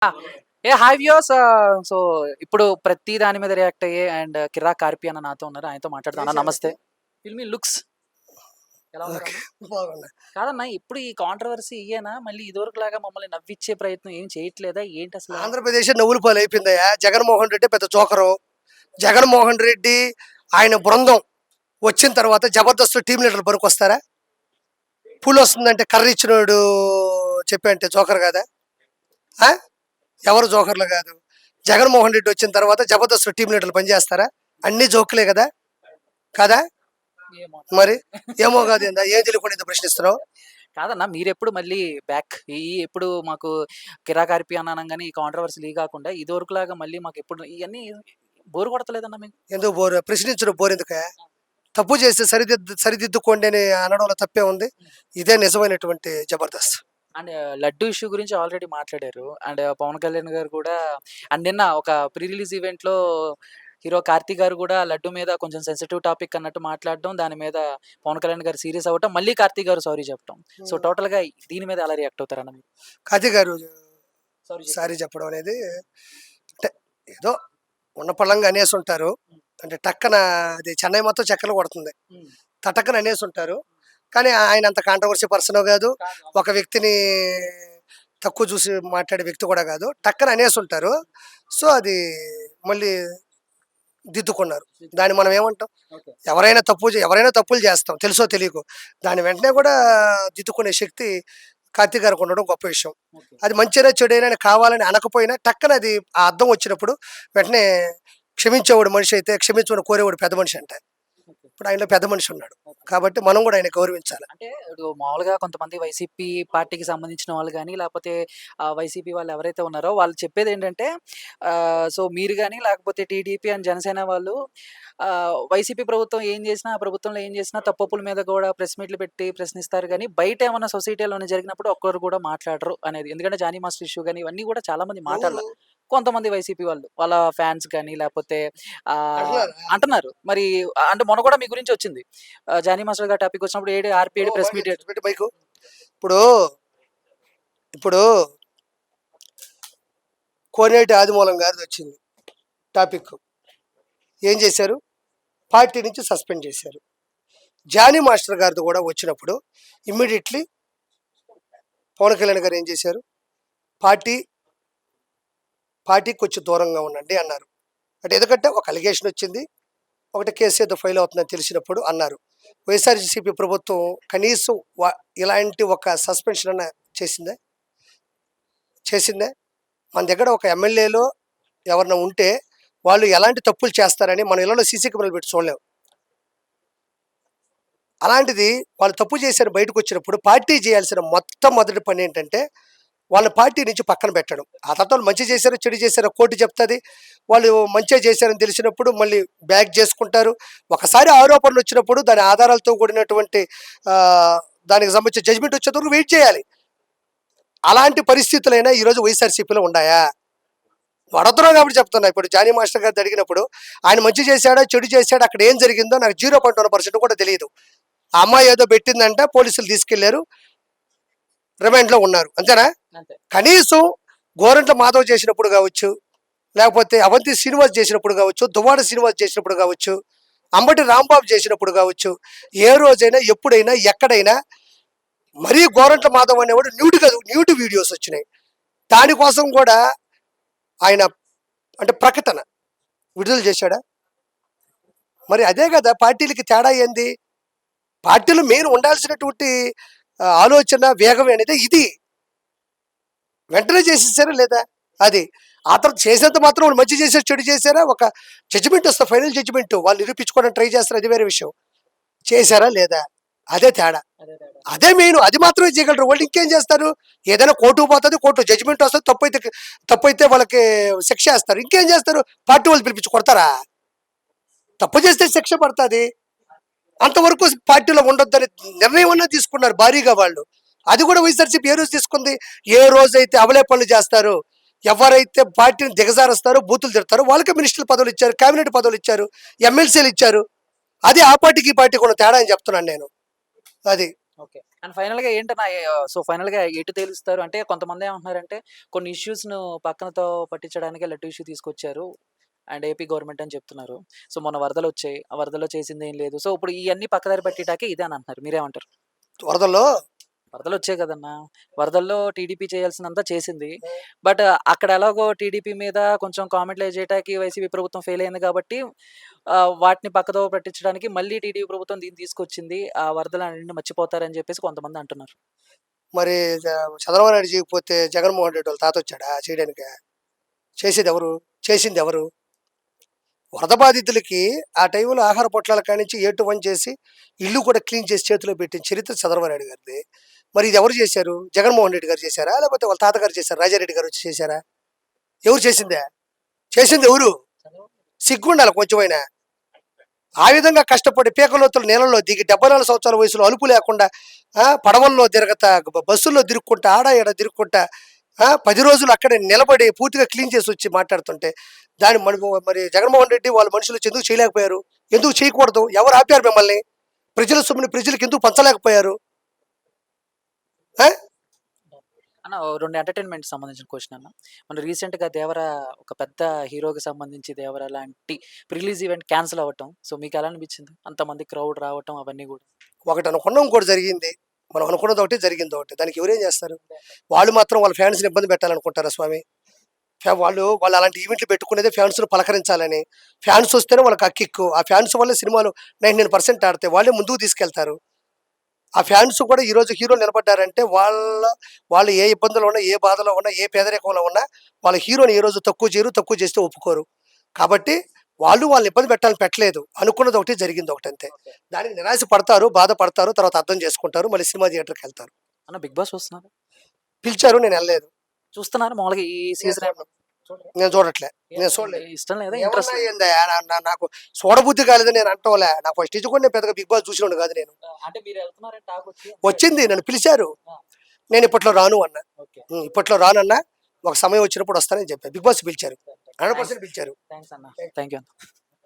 ఆ! Hi viewers. So, ఇప్పుడు ప్రతి దాని మీద రియాక్ట్ అయ్యే అండ్ కిరాక్ కార్పి అన్న నాతో ఉన్నారు. ఆయనతో మాట్లాడదాం. అన్న నమస్తే. ఫిల్మీ లుక్స్ ఎలా ఓకే. ఉన్నారన్న? బాగున్నాయి. కాదన్న ఇప్పుడు ఈ కాంట్రోవర్సీ ఇయ్యేనా? మళ్ళీ ఇదివరకులాగా మమ్మల్ని నవ్విచ్చే ప్రయత్నం ఏం చేయట్లేదా? ఏంటసల? ఆంధ్రప్రదేశ్ నవ్వుల పాలైపోయిందయ్యా. జగన్మోహన్ రెడ్డి పెద్ద జోకరు. జగన్మోహన్ రెడ్డి ఆయన బృందం వచ్చిన తర్వాత జబర్దస్త్ టీమ్ లీడర్లు పనికొస్తారా? పూలొస్తుందంటే కర్ర ఇచ్చినోడు చెప్పంటే జోకర్ కాదా? ఆ? ఎవరు జోకర్లు కాదు. జగన్మోహన్ రెడ్డి వచ్చిన తర్వాత జబర్దస్త్ టీమ్ లీడర్లు పనిచేస్తారా? అన్ని జోకులే కదా? కాదా? ఏమో మరి ఏమో కాదు ఏందా? ఏం తెలియకుండా ఇంత ప్రశ్నిస్తున్నావు? కాదన్న మీరెప్పుడు మళ్ళీ బ్యాక్ ఎప్పుడు మాకు కిరాక్ కార్పి అని అనంగానే ఈ కాంట్రోవర్సీలు ఇయి కాకుండా ఇదివరకులాగా మళ్ళీ మాకెప్పుడు ఇయన్నీ బోర్ కొడతలేదన్న మీకు? ఎందుకు బోరు? ప్రశ్నించడం బోరు ఎందుకే? తప్పు చేస్తే సరిదిద్దుకోండి అని అనడంలో తప్పే ఉంది. ఇదే నిజమైనటువంటి జబర్దస్త్. అండ్ లడ్డు ఇష్యూ గురించి ఆల్రెడీ మాట్లాడారు. అండ్ పవన్ కళ్యాణ్ గారు కూడా అండ్ నిన్న ఒక ప్రీ రిలీజ్ ఈవెంట్‌లో హీరో 'కార్తీ' గారు కూడా లడ్డు మీద కొంచెం సెన్సిటివ్ టాపిక్ అన్నట్టు మాట్లాడడం, దాని మీద పవన్ కళ్యాణ్ గారు సీరియస్ అవ్వటం, మళ్ళీ 'కార్తీ' గారు సారీ చెప్పటం. సో, టోటల్‌గా దీని మీద ఎలా రియాక్ట్ అవుతారన్న మీరు? కాజీ గారు సారీ సారీ చెప్పడం అనేది అంటే ఏదో ఉన్న పళ్ళంగా అనేసి ఉంటారు. అంటే టక్కన అది చెన్నై మొత్తం చెక్కలు కొడుతుంది. తటక్కన అనేసి ఉంటారు. కానీ ఆయన అంత కాంట్రవర్సీ పర్సన్ కాదు. ఒక వ్యక్తిని తక్కువ చూసి మాట్లాడే వ్యక్తి కూడా కాదు. టక్కన అనేసి ఉంటారు. సో అది మళ్ళీ దిద్దుకున్నారు. దాన్ని మనం ఏమంటాం? ఓకే. ఎవరైనా తప్పులు చేస్తాం తెలుసో తెలియకో. దాన్ని వెంటనే కూడా దిద్దుకునే శక్తి కార్తీక్ గారికి ఉండడం గొప్ప విషయం. ఓకే. అది మంచైనా చెడైనా అని కావాలని అనకపోయినా టక్కన అది ఆ అర్థం వచ్చినప్పుడు వెంటనే క్షమించేవాడు మనిషి అయితే క్షమించమని కోరేవాడు పెద్ద మనిషి అంట. ఓకే. ఇప్పుడు ఆయనలో పెద్ద మనిషి ఉన్నాడు. కాబట్టి మనం కూడా ఆయన గౌరవించాలి. అంటే ఇప్పుడు మామూలుగా కొంతమంది వైసీపీ పార్టీకి సంబంధించిన వాళ్ళు గానీ, లేపోతే వైసీపీ వాళ్ళు ఎవరైతే ఉన్నారో వాళ్ళు చెప్పేదేంటంటే సో, మీరు గానీ, లేకపోతే టీడీపీ అండ్ జనసేన వాళ్ళు వైసీపీ ప్రభుత్వం ఏం చేసినా, ఆ ప్రభుత్వంలో ఏం చేసినా తప్పొప్పుల మీద గూడా ప్రెస్ మీట్లు పెట్టి ప్రశ్నిస్తారు గానీ, బయట ఏమన్నా సొసైటీలో ఏమన్నా జరిగినప్పుడు ఒక్కరు కూడా మాట్లాడరు అనేది. ఎందుకంటే జానీ మాస్టర్ ఇష్యూ గానీ, ఇవన్నీ గూడా చాలా మంది మాట్లాడల. కొంతమంది వైసీపీ వాళ్ళు. వాళ్ళ ఫ్యాన్స్ గానీ, లేపోతే అంటున్నారా? అంటున్నారు. మరి అంటే మొన్న కూడా మీ గురించొచ్చింది. జానీ మాస్టర్ గారి టాపిక్ వచ్చినప్పుడు ఆర్‌పీఏడి ప్రెస్ మీట్ పెట్టు మైకు. ఇప్పుడు ఇప్పుడు కోనేటి ఆదిమూలం గారిది వచ్చింది టాపిక్. ఏం చేశారు? పార్టీ నుంచి సస్పెండ్ చేశారు. జానీ మాస్టర్ గారిది కూడా వచ్చినప్పుడు ఇమ్మీడియట్లీ పవన్ కళ్యాణ్ గారు ఏం చేశారు? పార్టీ పార్టీకి కొంచెం దూరంగా ఉండండి అన్నారు. అంటే ఎందుకంటే ఒక అలిగేషన్ వచ్చింది, ఒకటి కేసు ఏదో ఫైల్ అవుతుందని తెలిసినప్పుడు అన్నారు. వైఎస్ఆర్సీపీ ప్రభుత్వం కనీసం ఇలాంటి ఒక సస్పెన్షన్ అన్న చేసిందే చేసిందే మన దగ్గర ఒక ఎమ్మెల్యేలో ఎవరన్నా ఉంటే వాళ్ళు ఎలాంటి తప్పులు చేస్తారని మన ఇళ్ళలో సీసీ కెమెరాలు పెట్టి చూడలేము. అలాంటిది వాళ్ళు తప్పు చేశారు బయటకు వచ్చినప్పుడు పార్టీ చేయాల్సిన మొట్టమొదటి పని ఏంటంటే వాళ్ళ పార్టీ నుంచి పక్కన పెట్టడం. ఆ తర్వాత వాళ్ళు మంచి చేశారో చెడు చేశారో కోర్టు చెప్తుంది. వాళ్ళు మంచిగా చేశారని తెలిసినప్పుడు మళ్ళీ బ్యాక్ చేసుకుంటారు. ఒకసారి ఆరోపణలు వచ్చినప్పుడు దాని ఆధారాలతో కూడినటువంటి దానికి సంబంధించిన జడ్జిమెంట్ వచ్చేంత వరకు వెయిట్ చేయాలి. అలాంటి పరిస్థితులైనా ఈరోజు వైఎస్ఆర్సీపీలో ఉన్నాయా? వడతున్నాం కాబట్టి చెప్తున్నా. ఇప్పుడు జానీ మాస్టర్ గారు అడిగినప్పుడు ఆయన మంచి చేశాడా చెడు చేశాడా అక్కడ ఏం జరిగిందో నాకు 0.1% కూడా తెలియదు. ఆ అమ్మాయి ఏదో పెట్టిందంటే పోలీసులు తీసుకెళ్లారు, రిమాండ్లో ఉన్నారు, అంతేనా? అంతే. కనీసం గోరంట్ల మాధవ్ చేసినప్పుడు కావచ్చు, లేకపోతే అవంతి శ్రీనివాస్ చేసినప్పుడు కావచ్చు, దువ్వాడ శ్రీనివాస్ చేసినప్పుడు కావచ్చు, అంబటి రాంబాబు చేసినప్పుడు కావచ్చు, ఏ రోజైనా ఎప్పుడైనా ఎక్కడైనా మరీ గోరంట్ల మాధవ్ అనేవాడు న్యూడ్ వీడియోస్ వచ్చినాయి. దానికోసం కూడా ఆయన అంటే ప్రకటన విడుదల చేశాడా? మరి అదే కదా పార్టీలకి తేడా ఏంది? పార్టీలు మెయిన్ ఉండాల్సినటువంటి ఆలోచన వేగం అనేది ఇది. వెంటనే చేసేసారా లేదా? అది ఆ తర్వాత చేసేంత మాత్రం వాళ్ళు మంచి చేశారు చెడు చేశారా ఒక జడ్జిమెంట్ వస్తుంది, ఫైనల్ జడ్జిమెంట్. వాళ్ళు నిరూపించుకోవడానికి ట్రై చేస్తారు, అది వేరే విషయం. చేశారా లేదా? అదే తేడా. అదే మెయిన్. అది మాత్రమే చేయగలరు వాళ్ళు. ఇంకేం చేస్తారు? ఏదైనా కోర్టుకు పోతుంది, కోర్టు జడ్జిమెంట్ వస్తుంది, తప్పైతే వాళ్ళకి శిక్ష వేస్తారు. ఇంకేం చేస్తారు? పార్టీ వాళ్ళు పిలిపించి కొడతారా? తప్పు చేస్తే శిక్ష పడుతుంది. అంతవరకు పార్టీలో ఉండొద్దని నిర్ణయం అన్నా తీసుకున్నారు భారీగా వాళ్ళు. అది కూడా వైఎస్ఆర్సీపీ ఏ రోజు తీసుకుంది? ఏ రోజైతే అవలే పనులు చేస్తారు, ఎవరైతే పార్టీని దిగజారుస్తారో, బూతులు తిడతారో వాళ్ళకే మినిస్టర్ పదవులు ఇచ్చారు, కేబినెట్ పదవులు ఇచ్చారు, ఎమ్మెల్సీలు ఇచ్చారు. అది ఆ పార్టీకి ఈ పార్టీకి ఉన్న తేడా అని చెప్తున్నాను నేను. అది ఓకే. అండ్ ఫైనల్‌గా ఏంటన్నా సో, ఫైనల్‌గా ఎటు తేలుస్తారు? అంటే కొంతమంది ఏమంటున్నారంటే, కొన్ని ఇష్యూస్‌ను పక్కనతో పట్టించడానికే లడ్డు ఇష్యూ తీసుకొచ్చారు. అండ్ ఏపీ గవర్నమెంట్ అని చెప్తున్నారు. సో, మొన్న వరదలొచ్చాయి. ఆ వరదల్లో చేసిందేం లేదు. సో, ఇప్పుడు ఇయన్నీ పక్కదారి పట్టేటాకే ఇదే అని అంటున్నారు. మీరేమంటారు? వరదల్లో వరదలొచ్చాయి కదన్నా! వరదల్లో టీడీపీ చేయాల్సిందంతా చేసింది. బట్ అక్కడ ఎలాగో టీడీపీ మీద కొంచెం కామెంట్‌లయి చేయటానికి వైసీపీ ప్రభుత్వం ఫెయిల్ అయింది కాబట్టి వాటిని పక్కదోవ పట్టించడానికి మళ్ళీ టీడీపీ ప్రభుత్వం దీన్ని తీసుకొచ్చింది. ఆ వరదలన్నిటిని మర్చిపోతారని చెప్పేసి కొంతమంది అంటున్నారు. మరి చంద్రబాబు నాయుడు చేయకపోతే జగన్మోహన్ రెడ్డి వాళ్ళ తాత వచ్చాడా చేయడానికి? చేసేదెవరు? చేసిందెవరు? వరద బాధితులకి ఆ టైంలో ఆహార పొట్లాల కానించి ఏ టు వన్ చేసి, ఇల్లు కూడా క్లీన్ చేసి చేతిలో పెట్టిన చరిత్ర చంద్రబాబు నాయుడు గారిది. మరి ఇది ఎవరు చేశారు? జగన్మోహన్ రెడ్డి గారు చేశారా? లేకపోతే వాళ్ళ తాతగారు చేశారా? రాజారెడ్డి గారు వచ్చి చేశారా? ఎవరు చేసిందే? చేసిందెవరు? సిగ్గుండాలి కొంచెమైనా. ఆ విధంగా కష్టపడి పీకలోతుల నీళ్ళలో దిగి 74 సంవత్సరాల వయసులో అలుపు లేకుండా పడవల్లో తిరగతా, బస్సుల్లో తిరుక్కుంటా, ఆడ ఈడ తిరుక్కుంటా 10 రోజులు అక్కడే నిలబడి పూర్తిగా క్లీన్ చేసి వచ్చి మాట్లాడుతుంటే, దాన్ని మరి జగన్మోహన్ రెడ్డి వాళ్ళ మనుషులు వచ్చి ఎందుకు చేయలేకపోయారు? ఎందుకు చేయకూడదు? ఎవరు ఆపారు మిమ్మల్ని? ప్రజల సొమ్ముని ప్రజలకు ఎందుకు పంచలేకపోయారు? ఆ? అన్న ఓ 2 ఎంటర్‌టైన్‌మెంట్‌కి సంబంధించిన క్వెషన్ అన్న. మొన్న రీసెంట్‌గా 'దేవర' ఒక పెద్ద హీరోకి సంబంధించి 'దేవర' లాంటి రిలీజ్ ఈవెంట్ క్యాన్సెల్ అవ్వటం. సో, మీకెలా అనిపించింది? అంతమంది క్రౌడ్ రావటం అవన్నీ గూడా. ఒకటి అనుకున్నాం ఇంకోటి జరిగింది. మనం అనుకున్నది ఒకటి, జరిగింది ఒకటి. దానికి ఎవరేం చేస్తారు? వాళ్ళు మాత్రం వాళ్ళ ఫ్యాన్స్‌ని ఇబ్బంది పెట్టాలనుకుంటారా స్వామి? వాళ్ళు అలాంటి ఈవెంట్లు పెట్టుకునేదే ఫ్యాన్స్‌ని పలకరించాలని. ఫ్యాన్స్ వస్తేనే వాళ్ళకి ఆ కిక్కు. ఆ ఫ్యాన్స్ వల్లే సినిమాలు 99% ఆడతాయి. వాళ్ళే ముందుకు తీసుకెళ్తారు. ఆ ఫ్యాన్స్ కూడా ఈరోజు హీరోలు నిలబడ్డారంటే వాళ్ళు ఏ ఇబ్బందులో ఉన్నా, ఏ బాధలో ఉన్నా, ఏ పేదరికంలో ఉన్నా వాళ్ళ హీరోని ఏ రోజు తక్కువ చేయరు. తక్కువ చేస్తే ఒప్పుకోరు. కాబట్టి వాళ్ళని ఇబ్బంది పెట్టాలని పెట్టలేదు. అనుకున్నది ఒకటి, జరిగింది ఒకటి అంతే. ఓకే. దానికి నిరాశ పడతారు, బాధపడతారు. తర్వాత అర్థం చేసుకుంటారు. మళ్ళీ సినిమా థియేటర్‌కెళ్తారు. అన్న 'బిగ్ బాస్' చూస్తున్నారా? పిలిచారు, నేనెళ్ళలేదు. చూస్తున్నారా మామూలుగా ఈ నేను సీజన్ చూడను. నేను చూడట్లే. నేను చూడలేదు. ఇష్టం లేదా? ఏమన్నా ఇంట్రెస్ట్ ఏందయ్యా నాకు చూడబుద్ధి కాలేదని నేను అంటంలే. నాకు ఫస్ట్ నుంచి కూడా నేను పెద్దగా 'బిగ్ బాస్' చూసినోడిని కాదు నేను. అంటే మీరెళ్తున్నారని టాక్ వచ్చింది. వచ్చింది, నన్ను పిలిచారు. ఆ! నేను ఇప్పట్లో రాను అన్నా. ఓకే. ఇప్పట్లో రానన్నా. ఒక సమయం వచ్చినప్పుడు వస్తానని చెప్పా. 'బిగ్ బాస్' పిలిచారు. థాంక్స్. 100% పిలిచారు. థాంక్స్ అన్న. థాంక్ యూ అన్న.